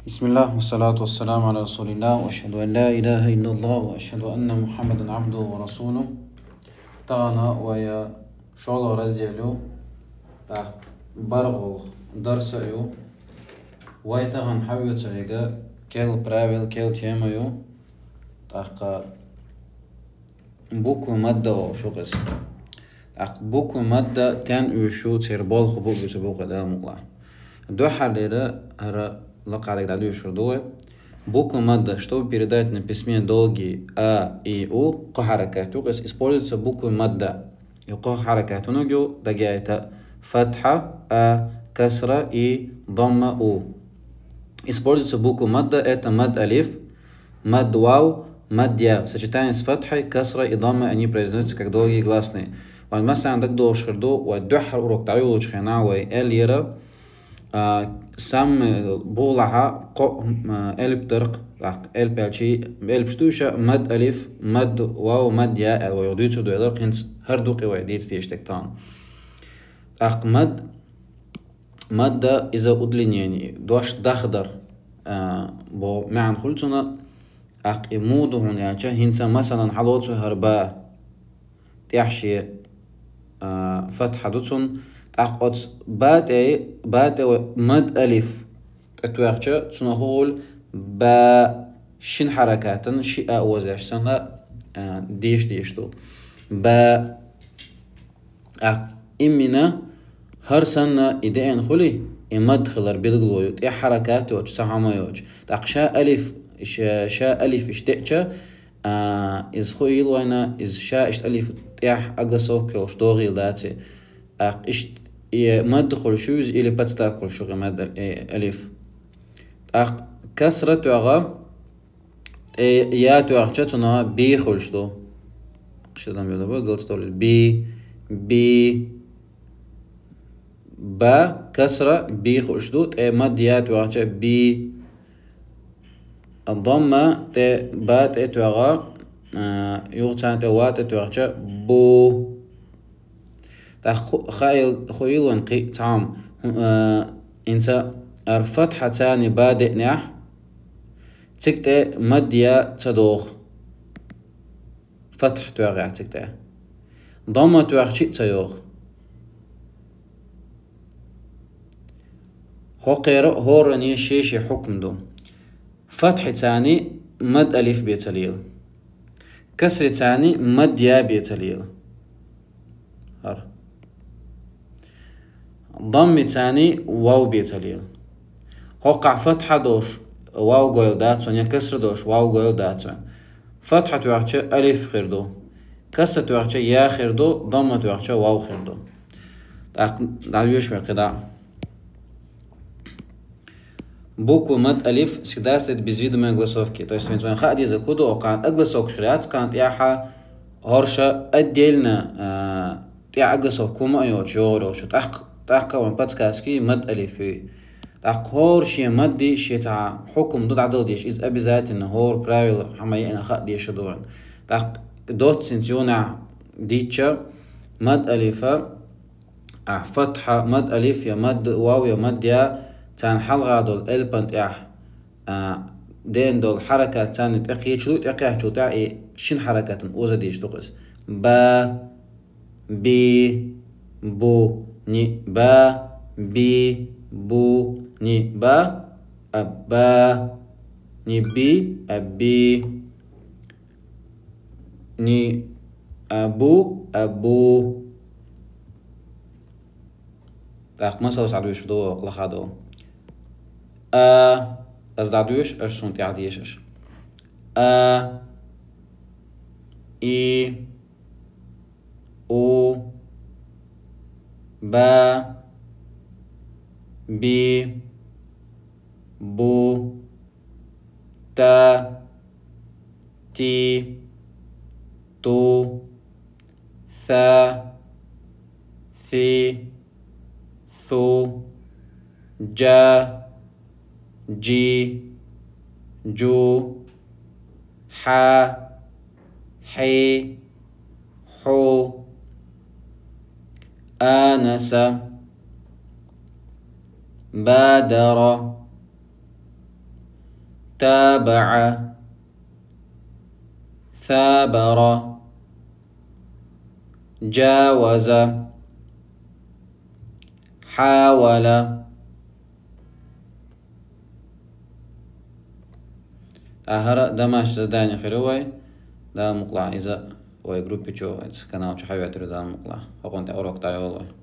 بسم الله والصلاة والسلام على رسول الله وأشهد أن لا إله إلا الله وأشهد أن محمدا عبده ورسوله. تانا ويا شغل رزيلو تاع برغو درسيو ويتغن حويت ريجا كيل براويل كيل تيميو تاع بوكو مادة وشوقس تاع بوكو مادة كان يشو تير بول خبوك بسبوق دا مقلع دو حاليرة هرا لقى عليك دعدو يشردوه буквы мадда, чтобы передать на письме долгие а и у ق حركات يقص используются буквы мадда и ق حركات ونجو دقيقة فتحة а كسرة и ضمة у используются буквы мадда это мад алиф мад вау мад я в сочетании с фатхой касра и ضمة они произносятся как долгие гласные والمثلا عندك دو شردو والدحر ورق تعيو شخنا واليرا سام بولها ألف درق ألف بلشي ألف شتوشة مد ألف مد واو مد ياء ويوديتو دو درق هنس هردوقي ويديت تيشتكتان مد إذا أدلنيني دوش دخدر بو معن خلتنا مودو هون يعني هنسا مثلا حلوتو هرباء تيحشي فتحة دوتون أقعد بات مد ألف أتوقع تنقول با شن حركات شيء وزاش سنة ديشتو با إمنا هر سنة إدين خلي إمد خلر بيلغلويوت إيه حركات يوج سحما يوج تقشا ألف شا ألف اشتئشا إز خويل وانا إز شا اشت ألف إيه أقلسوك يوش دوغيل داتي اشت مد خلشوز إلى بتستاكل شو مد ألف كسرة تعغى يا تعغى تنا بي خلشتو شدام يلا بقى قلت تقول بي با كسرة بي خلشتو مد يا تعغى بي الضمة با تعغى يغتان توات تعغى بو خيل ونقي تعام إنسا الفتحة تاني بادئ نح تكتة مديا تدوخ فتح توقع تكتة ضمة توقع شيء تيوخ هقير هورني شيشي حكم دو فتح تاني مد ألف بيتليل كسر تاني مد يا بيتليل هر ضم تاني واو بيتليل هقع فتحة دوش واو قويل داتون يا كسر دوش واو قويل داتون فتحة توقع ألف خيردو كسر توقع يا خيردو ضمة توقع واو خيردو دعويش وقدع букву мад алиф всегда стоит без видимой огласовки. То есть, в хаде закуду окан огласок шриат кант яха горша отдельно я огласов кума йо чоро что تحقق من بودكاستكي مد ألفي تحقور شيء مدي شيء تاع حكم ضد عدل ديش إذا أبي ذات إنه هو برايل حماية أنا خد ديش دورن تحق دوت سنتيونا ديتشا مد ألفا فتحة مد ألف يا مد واو يا مد يا تان حلقة دول البنت دين دول حركة تان تقي شلو تقي شو تاعي شن حركة أوزا ديش تقص با بي بو ني با بي بو ني با أبا ني بي أبي ني أبو راح ما سوى سعدوش دو قلخا دو أزدادوش أرسون تعديش إي أو با بي بو تا تي تو ثا ثي ثو جا جي جو حا حي حو آنس بادر تابع ثابر جاوز حاول أهرا دماش زداني خيروي دا مقلع إذا وي جروب بيتشو كانال شو حبيبي دا مقلع أقول أنت أوروك تاعي والله